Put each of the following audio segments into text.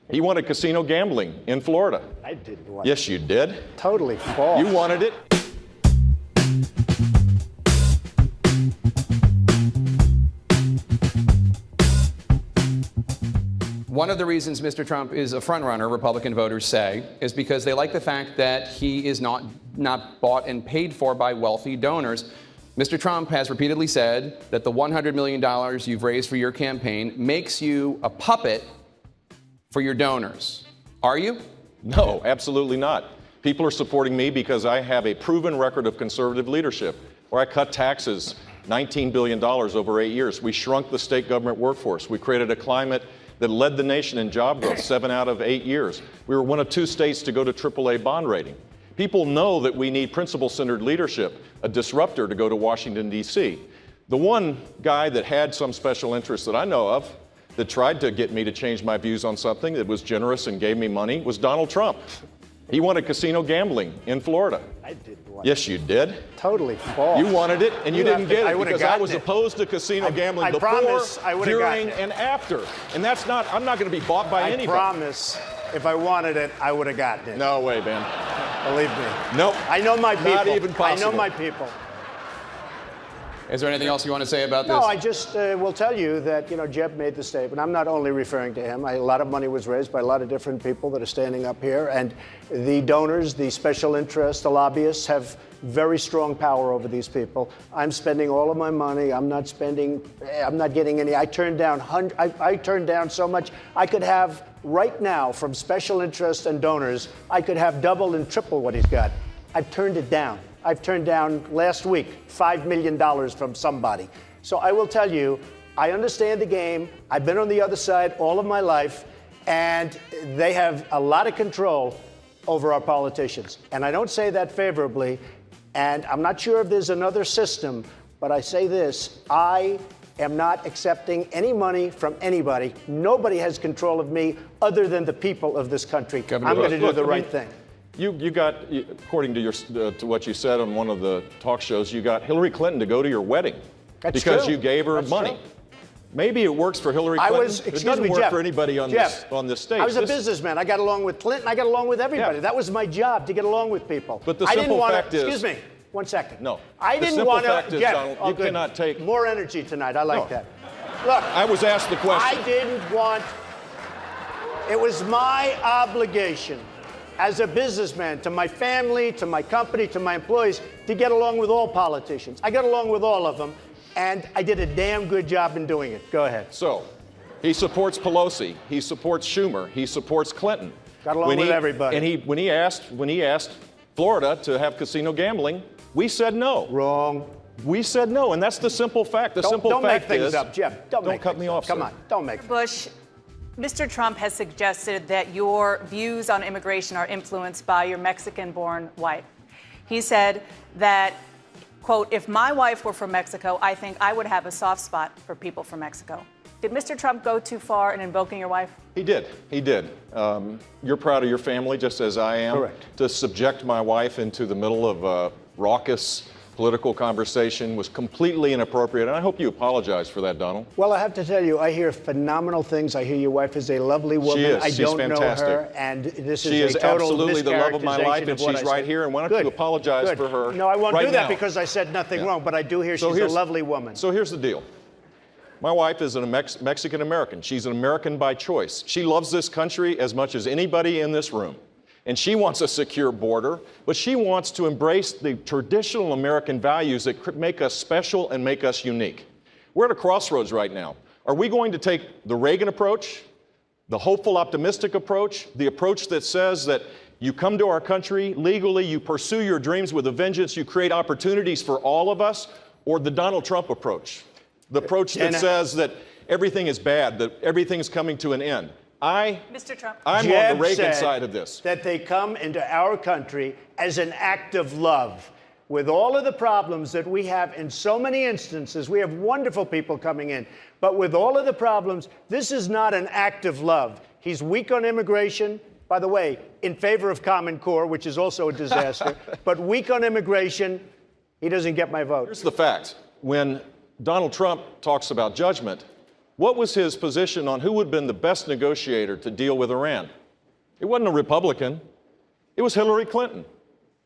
He wanted casino gambling in Florida. I didn't want Yes, you did. Totally false. You wanted it. One of the reasons Mr. Trump is a frontrunner, Republican voters say, is because they like the fact that he is not bought and paid for by wealthy donors. Mr. Trump has repeatedly said that the $100 million you've raised for your campaign makes you a puppet for your donors. Are you? No, absolutely not. People are supporting me because I have a proven record of conservative leadership, where I cut taxes $19 billion over 8 years. We shrunk the state government workforce. We created a climate that led the nation in job growth 7 out of 8 years. We were one of 2 states to go to AAA bond rating. People know that we need principle-centered leadership, a disruptor to go to Washington, D.C. The one guy that had some special interest that I know of that tried to get me to change my views on something that was generous and gave me money was Donald Trump. He wanted casino gambling in Florida. I didn't want Yes, you did. Totally false. You wanted it, and you didn't get it because I was it. opposed to casino gambling I before, promise I would've during, gotten it. and after. And that's not, I'm not going to be bought by anybody. I promise, if I wanted it, I would have gotten it. No way, man. Believe me. Nope. I know my people. Not even possible. I know my people. Is there anything else you want to say about this? No, I just will tell you that, Jeb made the statement. I'm not only referring to him. A lot of money was raised by a lot of different people that are standing up here. And the donors, the special interests, the lobbyists have very strong power over these people. I'm spending all of my money. I'm not getting any. I turned down so much. I could have right now from special interests and donors, I could have double and triple what he's got. I've turned it down. I've turned down last week $5 million from somebody. So I will tell you, I understand the game. I've been on the other side all of my life, and they have a lot of control over our politicians. And I don't say that favorably, and I'm not sure if there's another system, but I say this, I am not accepting any money from anybody. Nobody has control of me other than the people of this country. I'm going to do the right thing. You got, according to to what you said on one of the talk shows, you got Hillary Clinton to go to your wedding. That's because true. you gave her money. True. Maybe it works for Hillary Clinton. It doesn't work Jeff, for anybody on this stage. I was a businessman. I got along with Clinton. I got along with everybody. Yeah. That was my job, to get along with people. But the simple fact is, excuse me, 1 second. No. I didn't want to. Fact is, Jeff, Donald, you cannot take more energy tonight. I like that. Look, I was asked the question. I didn't want. It was my obligation as a businessman, to my family, to my company, to my employees, to get along with all politicians. I got along with all of them, and I did a damn good job in doing it. Go ahead. So, he supports Pelosi, he supports Schumer, he supports Clinton. Got along with everybody. And when he asked Florida to have casino gambling, we said no. Wrong. We said no, and that's the simple fact. Don't make things up, Jeff. Don't cut me off, Come sir. on, don't make. Bush, Mr. Trump has suggested that your views on immigration are influenced by your Mexican-born wife. He said that, quote, if my wife were from Mexico, I think I would have a soft spot for people from Mexico. Did Mr. Trump go too far in invoking your wife? He did. He did. You're proud of your family, just as I am. Correct. To subject my wife into the middle of a raucous political conversation was completely inappropriate, and I hope you apologize for that, Donald. Well, I have to tell you, I hear phenomenal things. I hear your wife is a lovely woman. She is. I She's don't fantastic. know her, and this She is is a total absolutely the love of my life, and mischaracterization of what she's I right said. here, and why don't you apologize for her? No, I won't right do that now. because I said nothing wrong, but I do hear So she's a lovely woman. So here's the deal. My wife is a Mexican-American. She's an American by choice. She loves this country as much as anybody in this room. And she wants a secure border, but she wants to embrace the traditional American values that make us special and make us unique. We're at a crossroads right now. Are we going to take the Reagan approach, the hopeful, optimistic approach, the approach that says that you come to our country legally, you pursue your dreams with a vengeance, you create opportunities for all of us, or the Donald Trump approach? The approach that says that everything is bad, that everything's coming to an end. Mr. Trump. I'm Jeb on the Reagan said side of this. That they come into our country as an act of love. With all of the problems that we have in so many instances, we have wonderful people coming in. But with all of the problems, this is not an act of love. He's weak on immigration. By the way, in favor of Common Core, which is also a disaster. But weak on immigration, he doesn't get my vote. Here's the fact. When Donald Trump talks about judgment, what was his position on who would have been the best negotiator to deal with Iran? It wasn't a Republican. It was Hillary Clinton.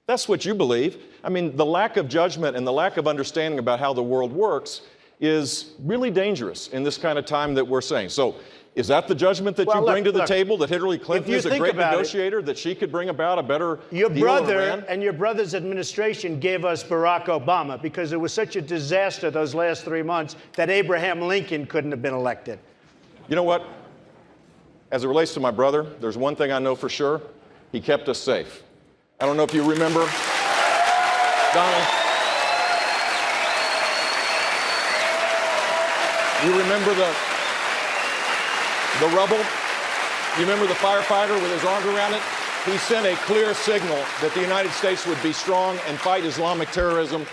That's what you believe. I mean, the lack of judgment and the lack of understanding about how the world works is really dangerous in this kind of time that we're saying. So is that the judgment that you bring to the table, that Hillary Clinton is a great negotiator, that she could bring about a better deal with Iran? Your brother and your brother's administration gave us Barack Obama because it was such a disaster those last 3 months that Abraham Lincoln couldn't have been elected. You know what? As it relates to my brother, there's one thing I know for sure. He kept us safe. I don't know if you remember, Donald. You remember the rubble? You remember the firefighter with his arms around it? He sent a clear signal that the United States would be strong and fight Islamic terrorism,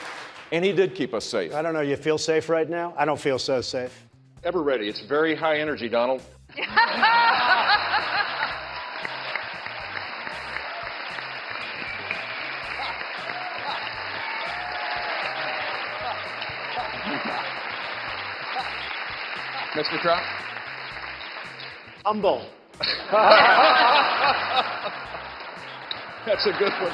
and he did keep us safe. I don't know, you feel safe right now? I don't feel so safe. Ever ready. It's very high energy, Donald. Mr. Trump? Humble. That's a good one.